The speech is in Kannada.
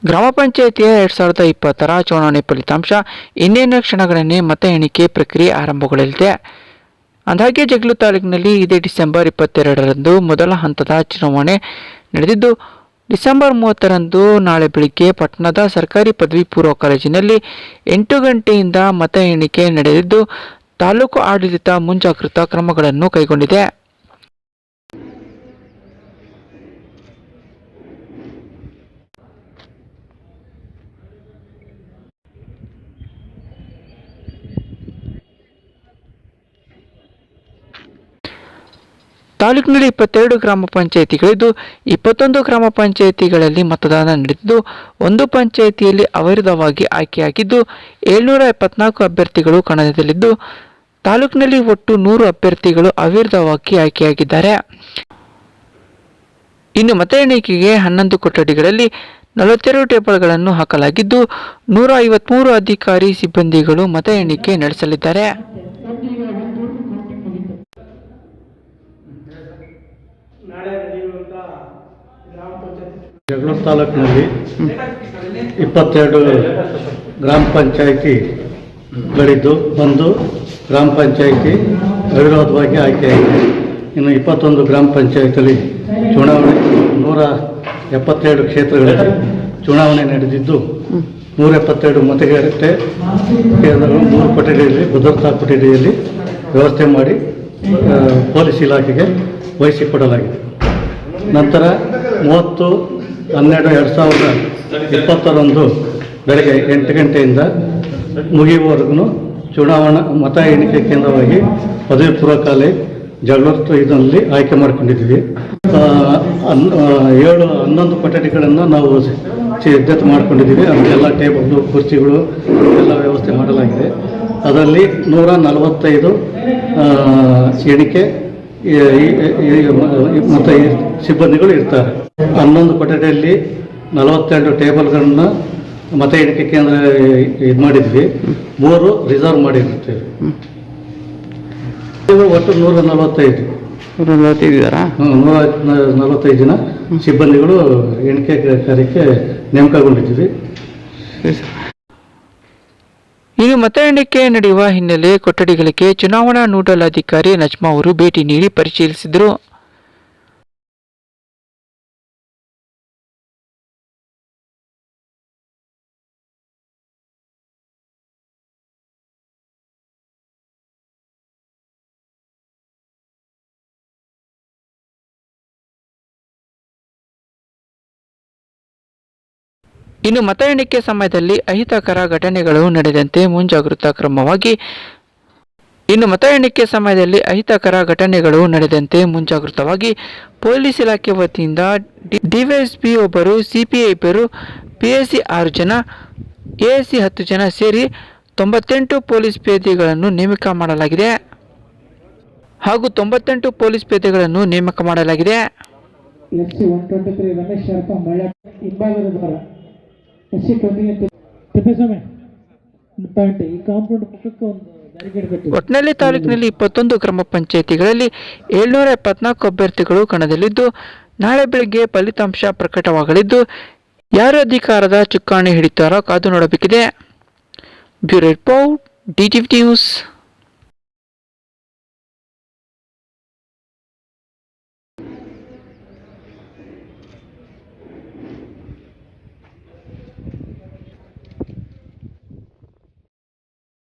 ಗ್ರಾಮ ಪಂಚಾಯಿತಿಯ 2020 ಚುನಾವಣೆ ಫಲಿತಾಂಶ ಇನ್ನೇನು ಕ್ಷಣಗಳನ್ನೇ ಮತ ಎಣಿಕೆ ಪ್ರಕ್ರಿಯೆ ಆರಂಭಗೊಳ್ಳಲಿದೆ. ಅಂದಾಗೆ ಜಗಳೂರು ತಾಲೂಕಿನಲ್ಲಿ ಇದೇ ಡಿಸೆಂಬರ್ 22ರಂದು ಮೊದಲ ಹಂತದ ಚುನಾವಣೆ ನಡೆದಿದ್ದು, ಡಿಸೆಂಬರ್ 30ರಂದು ನಾಳೆ ಬೆಳಿಗ್ಗೆ ಪಟ್ಟಣದ ಸರ್ಕಾರಿ ಪದವಿ ಪೂರ್ವ ಕಾಲೇಜಿನಲ್ಲಿ 8 ಗಂಟೆಯಿಂದ ಮತ ಎಣಿಕೆ ನಡೆದಿದ್ದು, ತಾಲೂಕು ಆಡಳಿತ ಮುಂಜಾಗ್ರತಾ ಕ್ರಮಗಳನ್ನು ಕೈಗೊಂಡಿದೆ. ತಾಲೂಕಿನಲ್ಲಿ 22 ಗ್ರಾಮ ಪಂಚಾಯಿತಿಗಳಿದ್ದು, 21 ಗ್ರಾಮ ಪಂಚಾಯಿತಿಗಳಲ್ಲಿ ಮತದಾನ ನಡೆದಿದ್ದು, ಒಂದು ಪಂಚಾಯಿತಿಯಲ್ಲಿ ಅವಿರೋಧವಾಗಿ ಆಯ್ಕೆಯಾಗಿದ್ದು 774 ಅಭ್ಯರ್ಥಿಗಳು ಕಣದಲ್ಲಿದ್ದು, ತಾಲೂಕಿನಲ್ಲಿ ಒಟ್ಟು 100 ಅಭ್ಯರ್ಥಿಗಳು ಅವಿರೋಧವಾಗಿ ಆಯ್ಕೆಯಾಗಿದ್ದಾರೆ. ಇನ್ನು ಮತ ಎಣಿಕೆಗೆ 11 ಕೊಠಡಿಗಳಲ್ಲಿ 42 ಟೇಬಲ್ಗಳನ್ನು ಹಾಕಲಾಗಿದ್ದು, 153 ಅಧಿಕಾರಿ ಸಿಬ್ಬಂದಿಗಳು ಮತ ಎಣಿಕೆ ನಡೆಸಲಿದ್ದಾರೆ. ಜಗಳೂರು ತಾಲೂಕಿನಲ್ಲಿ 22 ಗ್ರಾಮ ಪಂಚಾಯಿತಿಗಳಿದ್ದು, ಒಂದು ಗ್ರಾಮ ಪಂಚಾಯಿತಿ ಅವಿರೋಧವಾಗಿ ಆಯ್ಕೆಯಾಗಿದೆ. ಇನ್ನು 21 ಗ್ರಾಮ ಪಂಚಾಯಿತಿಯಲ್ಲಿ ಚುನಾವಣೆ 172 ಕ್ಷೇತ್ರಗಳಲ್ಲಿ ಚುನಾವಣೆ ನಡೆದಿದ್ದು, 172 ಮತಗಟ್ಟೆ ಕೇಂದ್ರಗಳು 3 ಕೊಠಡಿಯಲ್ಲಿ ಭದ್ರತಾ ಕೊಠಡಿಯಲ್ಲಿ ವ್ಯವಸ್ಥೆ ಮಾಡಿ ಪೊಲೀಸ್ ಇಲಾಖೆಗೆ ವಹಿಸಿಕೊಡಲಾಗಿದೆ. ನಂತರ 30/12/2020 ಬೆಳಗ್ಗೆ 8 ಗಂಟೆಯಿಂದ ಮುಗಿಯುವವರೆಗೂ ಚುನಾವಣಾ ಮತ ಎಣಿಕೆ ಕೇಂದ್ರವಾಗಿ ಪದವಿ ಪೂರ್ವ ಕಾಲೇಜು ಜಗಳೂರು ಇದರಲ್ಲಿ ಆಯ್ಕೆ ಮಾಡಿಕೊಂಡಿದ್ದೀವಿ. 11 ಕೊಠಡಿಗಳನ್ನು ನಾವು ಸಿದ್ಧತೆ ಮಾಡಿಕೊಂಡಿದ್ದೀವಿ. ಅದಕ್ಕೆಲ್ಲ ಟೇಬಲ್ಗಳು, ಕುರ್ಚಿಗಳು ಎಲ್ಲ ವ್ಯವಸ್ಥೆ ಮಾಡಲಾಗಿದೆ. ಅದರಲ್ಲಿ 145 ಎಣಿಕೆ ಮತ್ತು ಸಿಬ್ಬಂದಿಗಳು ಇರ್ತಾರೆ. 11 ಕೊಠಡಿಯಲ್ಲಿ 42 ಟೇಬಲ್ಗಳನ್ನು ಮತ ಎಣಿಕೆ ಕೇಂದ್ರ ಇದು ಮಾಡಿದ್ವಿ. 3 ರಿಸರ್ವ್ ಮಾಡಿರ್ತೇವೆ. ಒಟ್ಟು 145 ಜನ ಸಿಬ್ಬಂದಿಗಳು ಎಣಿಕೆ ಕಾರ್ಯಕ್ಕೆ ನೇಮಕಗೊಂಡಿದ್ದೀವಿ. ಇನ್ನು ಮತ ಎಣಿಕೆ ನಡೆಯುವ ಹಿನ್ನೆಲೆ ಕೊಠಡಿಗಳಿಗೆ ಚುನಾವಣಾ ನೋಡಲ್ ಅಧಿಕಾರಿ ನಜ್ಮಾ ಅವರು ಭೇಟಿ ನೀಡಿ ಪರಿಶೀಲಿಸಿದರು. ಇನ್ನು ಮತ ಎಣಿಕೆ ಸಮಯದಲ್ಲಿ ಅಹಿತಕರ ಘಟನೆಗಳು ನಡೆದಂತೆ ಮುಂಜಾಗೃತವಾಗಿ ಪೊಲೀಸ್ ಇಲಾಖೆ ವತಿಯಿಂದ ಡಿವೈಎಸ್ಪಿ ಒಬ್ಬರು, ಸಿಪಿಐ ಇಬ್ಬರು, ಪಿಎಸ್ಸಿ 6 ಜನ, ಎಎಸ್ಸಿ 10 ಜನ ಸೇರಿ 98 ಪೊಲೀಸ್ ಪೇದೆಗಳನ್ನು ನೇಮಕ ಮಾಡಲಾಗಿದೆ. ಒಟ್ಟಿನಲ್ಲಿ ತಾಲೂಕಿನಲ್ಲಿ 21 ಗ್ರಾಮ ಪಂಚಾಯಿತಿಗಳಲ್ಲಿ 774 ಅಭ್ಯರ್ಥಿಗಳು ಕಣದಲ್ಲಿದ್ದು, ನಾಳೆ ಬೆಳಗ್ಗೆ ಫಲಿತಾಂಶ ಪ್ರಕಟವಾಗಲಿದ್ದು, ಯಾರು ಅಧಿಕಾರದ ಚುಕ್ಕಾಣಿ ಹಿಡಿತಾರೋ ಕಾದು ನೋಡಬೇಕಿದೆ. Bureau report, DTV news.